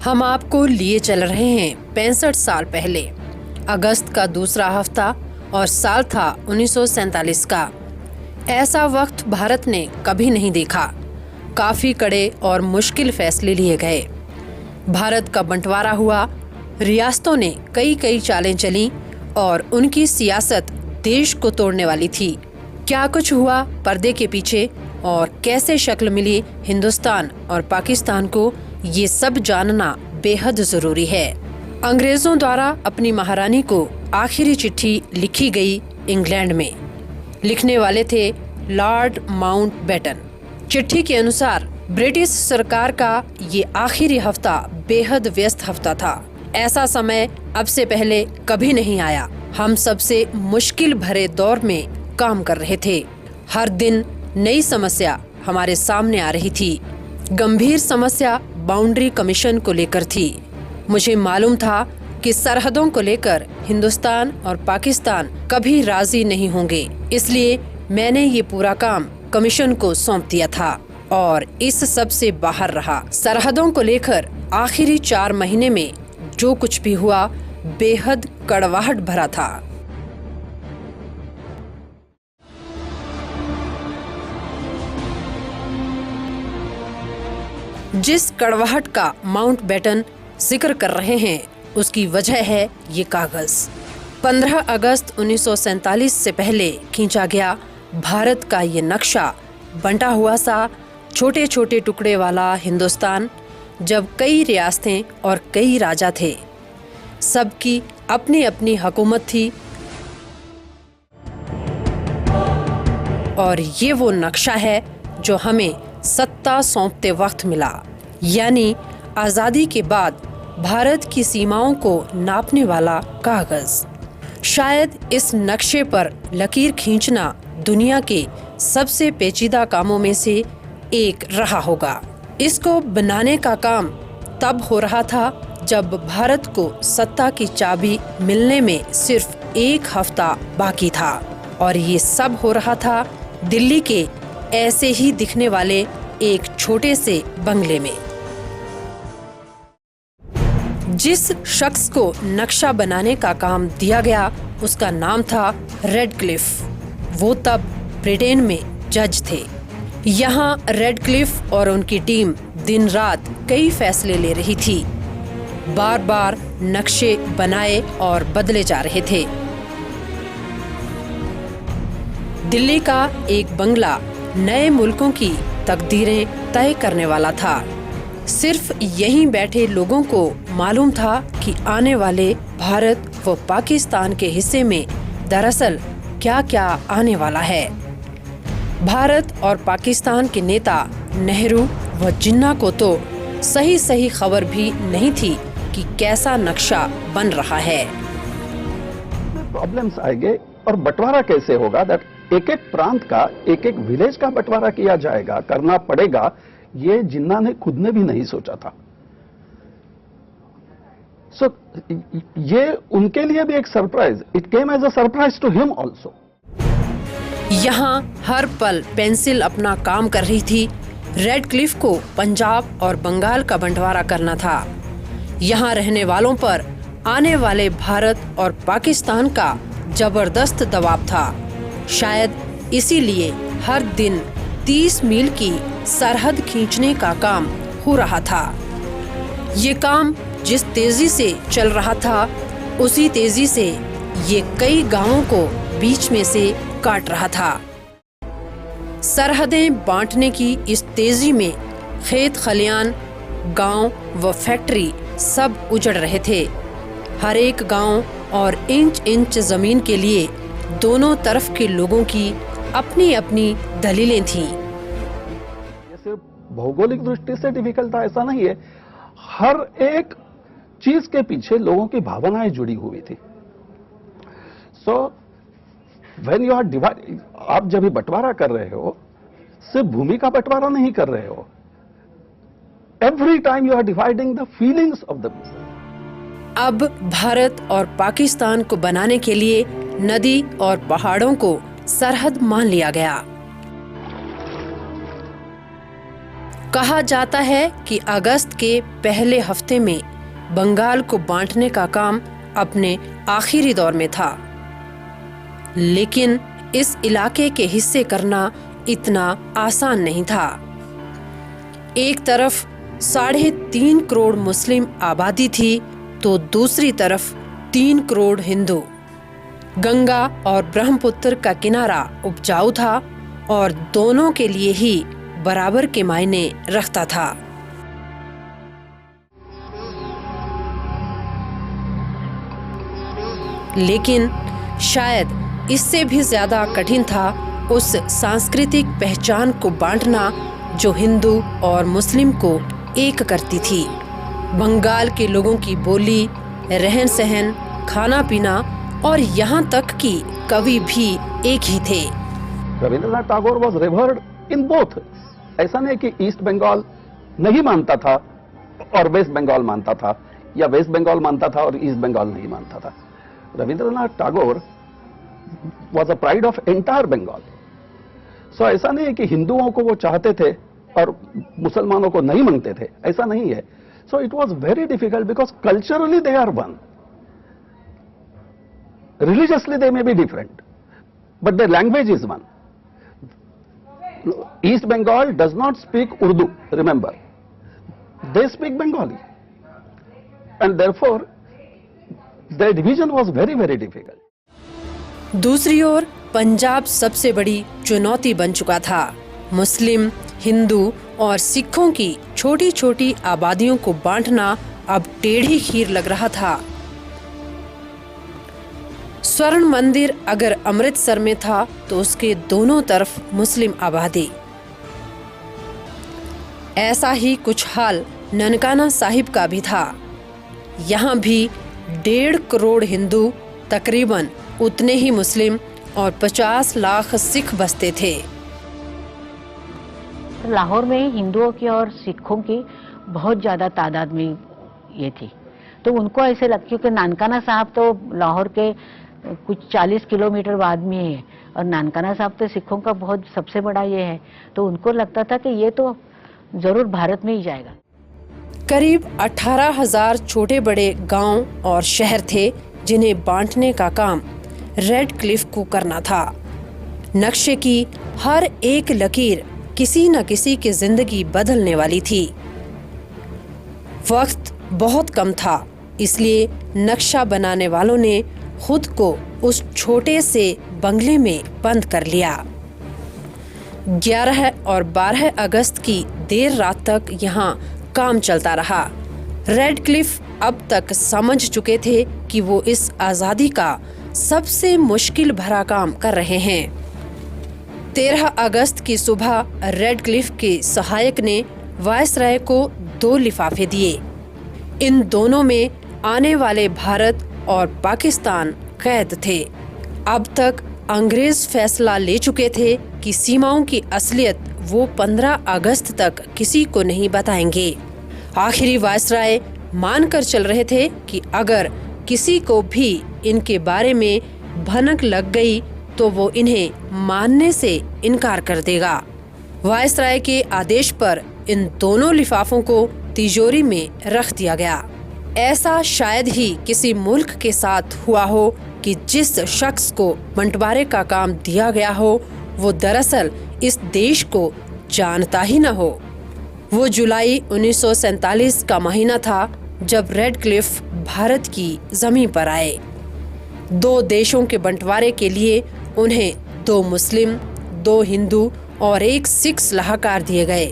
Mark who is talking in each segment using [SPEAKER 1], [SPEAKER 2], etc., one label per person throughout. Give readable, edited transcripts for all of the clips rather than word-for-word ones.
[SPEAKER 1] हम आपको लिए चल रहे हैं 65 साल पहले। अगस्त का दूसरा हफ्ता और साल था 1947 का। ऐसा वक्त भारत ने कभी नहीं देखा। काफी कड़े और मुश्किल फैसले लिए गए। भारत का बंटवारा हुआ, रियासतों ने कई चालें चली और उनकी सियासत देश को तोड़ने वाली थी। क्या कुछ हुआ पर्दे के पीछे और कैसे शक्ल मिली हिंदुस्तान और पाकिस्तान को, ये सब जानना बेहद जरूरी है। अंग्रेजों द्वारा अपनी महारानी को आखिरी चिट्ठी लिखी गई इंग्लैंड में। लिखने वाले थे लॉर्ड माउंटबेटन। चिट्ठी के अनुसार ब्रिटिश सरकार का ये आखिरी हफ्ता बेहद व्यस्त हफ्ता था। ऐसा समय अब से पहले कभी नहीं आया। हम सबसे मुश्किल भरे दौर में काम कर रहे थे। हर दिन नई समस्या हमारे सामने आ रही थी। गंभीर समस्या बाउंड्री कमीशन को लेकर थी। मुझे मालूम था कि सरहदों को लेकर हिंदुस्तान और पाकिस्तान कभी राजी नहीं होंगे, इसलिए मैंने ये पूरा काम कमीशन को सौंप दिया था और इस सब से बाहर रहा। सरहदों को लेकर आखिरी 4 महीने में जो कुछ भी हुआ बेहद कड़वाहट भरा था। जिस कड़वाहट का माउंटबेटन जिक्र कर रहे हैं उसकी वजह है ये कागज। 15 अगस्त 1947 से पहले खींचा गया भारत का ये नक्शा, बंटा हुआ सा छोटे छोटे टुकड़े वाला हिंदुस्तान, जब कई रियासतें और कई राजा थे, सबकी अपनी अपनी हुकूमत थी। और ये वो नक्शा है जो हमें सत्ता सौंपते वक्त मिला, यानी आज़ादी के बाद भारत की सीमाओं को नापने वाला कागज। शायद इस नक्शे पर लकीर खींचना दुनिया के सबसे पेचीदा कामों में से एक रहा होगा। इसको बनाने का काम तब हो रहा था जब भारत को सत्ता की चाबी मिलने में सिर्फ 1 हफ्ता बाकी था, और ये सब हो रहा था दिल्ली के ऐसे ही दिखने वाले एक छोटे से बंगले में। जिस शख्स को नक्शा बनाने का काम दिया गया उसका नाम था रेडक्लिफ। वो तब ब्रिटेन में जज थे। यहाँ रेडक्लिफ और उनकी टीम दिन रात कई फैसले ले रही थी। बार बार नक्शे बनाए और बदले जा रहे थे। दिल्ली का एक बंगला नए मुल्कों की तकदीरें तय करने वाला था। सिर्फ यहीं बैठे लोगों को मालूम था कि आने वाले भारत व पाकिस्तान के हिस्से में दरअसल क्या क्या आने वाला है। भारत और पाकिस्तान के नेता नेहरू व जिन्ना को तो सही खबर भी नहीं थी कि कैसा नक्शा बन रहा है।
[SPEAKER 2] प्रॉब्लम्स आएंगे और बंटवारा कैसे होगा, दैट एक प्रांत का एक विलेज का बंटवारा किया जाएगा, करना पड़ेगा, ये जिन्ना ने खुद ने भी नहीं सोचा था। सो ये उनके लिए भी एक surprise, it came as a surprise to him also.
[SPEAKER 1] यहाँ हर पल पेंसिल अपना काम कर रही थी। रेडक्लिफ को पंजाब और बंगाल का बंटवारा करना था। यहाँ रहने वालों पर आने वाले भारत और पाकिस्तान का जबरदस्त दबाव था। शायद इसीलिए हर दिन 30 मील की सरहद खींचने का काम हो रहा था। ये काम जिस तेजी से चल रहा था उसी तेजी से ये कई गांवों को बीच में से काट रहा था। सरहदें बांटने की इस तेजी में खेत खलियान, गांव व फैक्ट्री सब उजड़ रहे थे। हर एक गांव और इंच जमीन के लिए दोनों तरफ के लोगों की अपनी अपनी दलीलें थीं।
[SPEAKER 2] ये सिर्फ भौगोलिक दृष्टि से डिफिकल्ट था ऐसा नहीं है, हर एक चीज के पीछे लोगों की भावनाएं जुड़ी हुई थी। So when you are divide, आप जब भी बंटवारा कर रहे हो सिर्फ भूमि का बंटवारा नहीं कर रहे हो, every time you are dividing the feelings of the people.
[SPEAKER 1] अब भारत और पाकिस्तान को बनाने के लिए नदी और पहाड़ों को सरहद मान लिया गया। कहा जाता है कि अगस्त के पहले हफ्ते में बंगाल को बांटने का काम अपने आखिरी दौर में था, लेकिन इस इलाके के हिस्से करना इतना आसान नहीं था। एक तरफ 3.5 करोड़ मुस्लिम आबादी थी तो दूसरी तरफ 3 करोड़ हिंदू। गंगा और ब्रह्मपुत्र का किनारा उपजाऊ था और दोनों के लिए ही बराबर के मायने रखता था। लेकिन शायद इससे भी ज्यादा कठिन था उस सांस्कृतिक पहचान को बांटना जो हिंदू और मुस्लिम को एक करती थी। बंगाल के लोगों की बोली, रहन सहन, खाना पीना और यहाँ तक कि कवि भी एक ही थे।
[SPEAKER 2] Rabindranath Tagore was revered in both. ऐसा नहीं कि ईस्ट बंगाल नहीं मानता था और वेस्ट बंगाल मानता था, या वेस्ट बंगाल मानता था और ईस्ट बंगाल नहीं मानता था। Rabindranath Tagore was a pride of entire Bengal. So ऐसा नहीं है कि हिंदुओं को वो चाहते थे और मुसलमानों को नहीं मानते थे, ऐसा नहीं है। So it was very difficult because culturally they are one, religiously they may be different, but their language is one. East Bengal does not speak Urdu, remember. They speak Bengali. And therefore, their division was very, very difficult.
[SPEAKER 1] दूसरी ओर पंजाब सबसे बड़ी चुनौती बन चुका था। मुस्लिम, हिंदू और सिखों की छोटी छोटी आबादियों को बांटना अब टेढ़ी खीर लग रहा था। स्वर्ण मंदिर अगर अमृतसर में था तो उसके दोनों तरफ मुस्लिम आबादी। ऐसा ही कुछ हाल ननकाना साहिब का भी था। यहाँ भी 1.5 करोड़ हिंदू, तकरीबन उतने ही मुस्लिम और 50 लाख सिख बसते थे।
[SPEAKER 3] लाहौर में हिंदुओं की और सिखों की बहुत ज्यादा तादाद में ये थी, तो उनको ऐसे लगता, क्योंकि नानकाना साहब तो लाहौर के कुछ 40 किलोमीटर बाद में है और नानकाना साहब तो सिखों का बहुत सबसे बड़ा ये है, तो उनको लगता था कि ये तो जरूर भारत में ही जाएगा।
[SPEAKER 1] करीब 18,000 छोटे बड़े गांव और शहर थे जिन्हें बांटने का काम रेड क्लिफ को करना था। नक्शे की हर एक लकीर किसी न किसी की जिंदगी बदलने वाली थी। वक्त बहुत कम था, इसलिए नक्शा बनाने वालों ने खुद को उस छोटे से बंगले में बंद कर लिया। 11 और 12 अगस्त की देर रात तक यहाँ काम चलता रहा। रेड क्लिफ अब तक समझ चुके थे कि वो इस आज़ादी का सबसे मुश्किल भरा काम कर रहे हैं। 13 अगस्त की सुबह रेड क्लिफ के सहायक ने वायसराय को 2 लिफाफे दिए। इन दोनों में आने वाले भारत और पाकिस्तान कैद थे। अब तक अंग्रेज फैसला ले चुके थे कि सीमाओं की असलियत वो 15 अगस्त तक किसी को नहीं बताएंगे। आखिरी वायसराय मानकर चल रहे थे कि अगर किसी को भी इनके बारे में भनक लग गई तो वो इन्हें मानने से इनकार कर देगा। वायसराय के आदेश पर इन दोनों लिफाफों को तिजोरी में रख दिया गया। ऐसा शायद ही किसी मुल्क के साथ हुआ हो कि जिस शख्स को बंटवारे का काम दिया गया हो वो दरअसल इस देश को जानता ही न हो। वो जुलाई 1947 का महीना था जब रेड क्लिफ भारत की जमीन पर आए। 2 देशों के बंटवारे के लिए उन्हें 2 मुस्लिम, 2 हिंदू और 1 सिख सलाहकार दिए गए,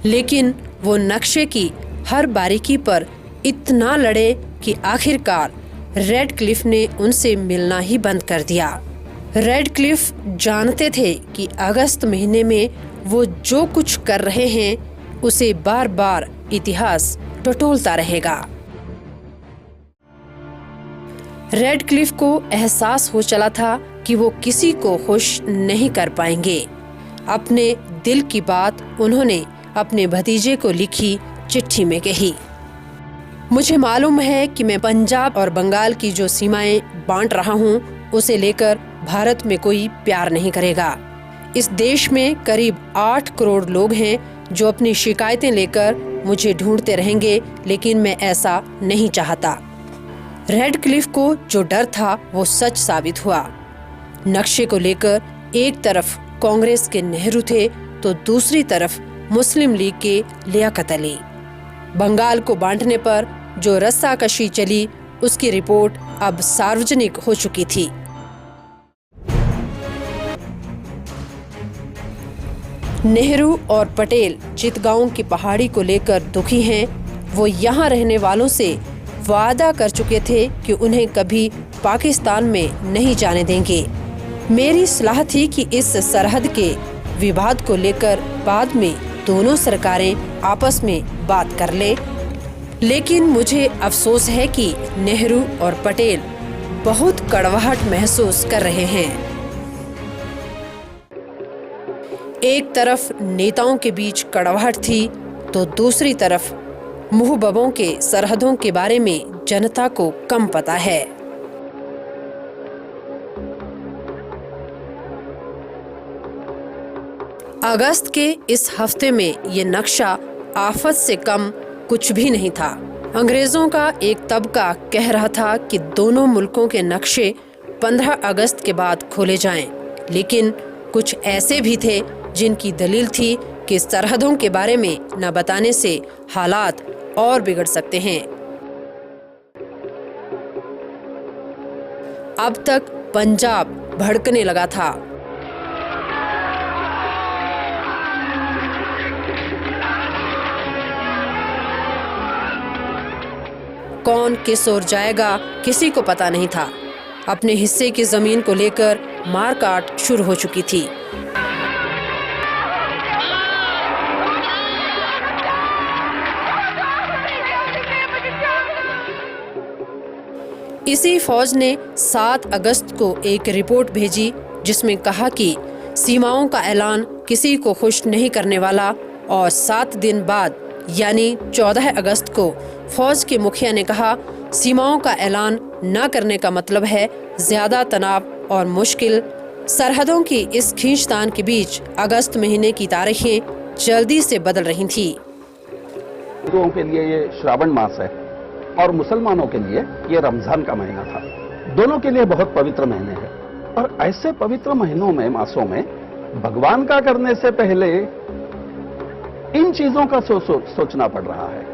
[SPEAKER 1] लेकिन वो नक्शे की हर बारीकी पर इतना लड़े कि आखिरकार रेड क्लिफ ने उनसे मिलना ही बंद कर दिया। रेड क्लिफ जानते थे कि अगस्त महीने में वो जो कुछ कर रहे हैं उसे बार बार इतिहास टटोलता रहेगा। रेड क्लिफ को एहसास हो चला था कि वो किसी को खुश नहीं कर पाएंगे। अपने दिल की बात उन्होंने अपने भतीजे को लिखी चिट्ठी में कही। मुझे मालूम है कि मैं पंजाब और बंगाल की जो सीमाएं बांट रहा हूं उसे लेकर भारत में कोई प्यार नहीं करेगा। इस देश में करीब 8 करोड़ लोग हैं जो अपनी शिकायतें लेकर मुझे ढूंढते रहेंगे, लेकिन मैं ऐसा नहीं चाहता। रेड क्लिफ को जो डर था वो सच साबित हुआ। नक्शे को लेकर एक तरफ कांग्रेस के नेहरू थे तो दूसरी तरफ मुस्लिम लीग के लियाकत अली। बंगाल को बांटने पर जो रस्साकशी चली उसकी रिपोर्ट अब सार्वजनिक हो चुकी थी। नेहरू और पटेल चितगांव की पहाड़ी को लेकर दुखी हैं। वो यहाँ रहने वालों से वादा कर चुके थे कि उन्हें कभी पाकिस्तान में नहीं जाने देंगे। मेरी सलाह थी कि इस सरहद के विवाद को लेकर बाद में दोनों सरकारें आपस में बात कर ले, लेकिन मुझे अफसोस है कि नेहरू और पटेल बहुत कड़वाहट महसूस कर रहे हैं। एक तरफ नेताओं के बीच कड़वाहट थी तो दूसरी तरफ मुहब्बों के सरहदों के बारे में जनता को कम पता है। अगस्त के इस हफ्ते में ये नक्शा आफत से कम कुछ भी नहीं था। अंग्रेजों का एक तबका कह रहा था कि दोनों मुल्कों के नक्शे 15 अगस्त के बाद खोले जाएं, लेकिन कुछ ऐसे भी थे जिनकी दलील थी कि सरहदों के बारे में न बताने से हालात और बिगड़ सकते हैं। अब तक पंजाब भड़कने लगा था। कौन किस ओर जाएगा किसी को पता नहीं था। अपने हिस्से की जमीन को लेकर मारकाट शुरू हो चुकी थी। इसी फौज ने 7 अगस्त को एक रिपोर्ट भेजी जिसमें कहा कि सीमाओं का ऐलान किसी को खुश नहीं करने वाला, और 7 दिन बाद यानी 14 अगस्त को फौज के मुखिया ने कहा, सीमाओं का ऐलान न करने का मतलब है ज्यादा तनाव और मुश्किल। सरहदों की इस खींचतान के बीच अगस्त महीने की तारीखें जल्दी से बदल रही थीं।
[SPEAKER 2] हिंदुओं के लिए ये श्रावण मास है और मुसलमानों के लिए ये रमजान का महीना था। दोनों के लिए बहुत पवित्र महीने हैं, और ऐसे पवित्र महीनों में, मासों में भगवान का करने से पहले इन चीजों का सोचना पड़ रहा है।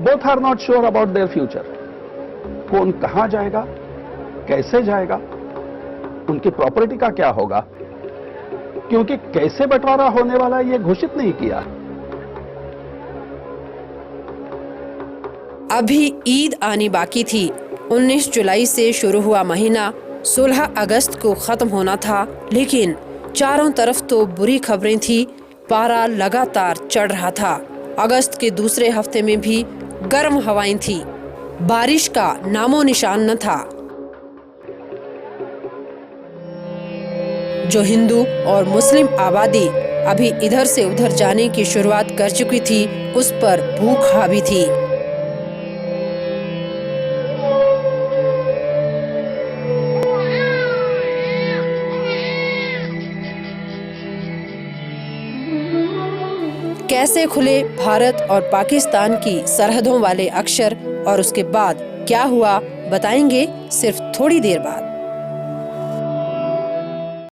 [SPEAKER 2] Both are not sure about their future. कौन कहां जाएगा, कैसे जाएगा, उनकी प्रॉपर्टी का क्या होगा, क्योंकि कैसे बंटवारा होने वाला ये घोषित नहीं किया।
[SPEAKER 1] अभी ईद आनी बाकी थी। 19 जुलाई से शुरू हुआ महीना 16 अगस्त को खत्म होना था, लेकिन चारों तरफ तो बुरी खबरें थी। पारा लगातार चढ़ रहा था। अगस्त के दूसरे हफ्ते में भी गर्म हवाएं थी। बारिश का नामो निशान न था। जो हिंदू और मुस्लिम आबादी अभी इधर से उधर जाने की शुरुआत कर चुकी थी, उस पर भूख हावी थी। कैसे खुले भारत और पाकिस्तान की सरहदों वाले अक्षर, और उसके बाद क्या हुआ बताएंगे सिर्फ थोड़ी देर बाद।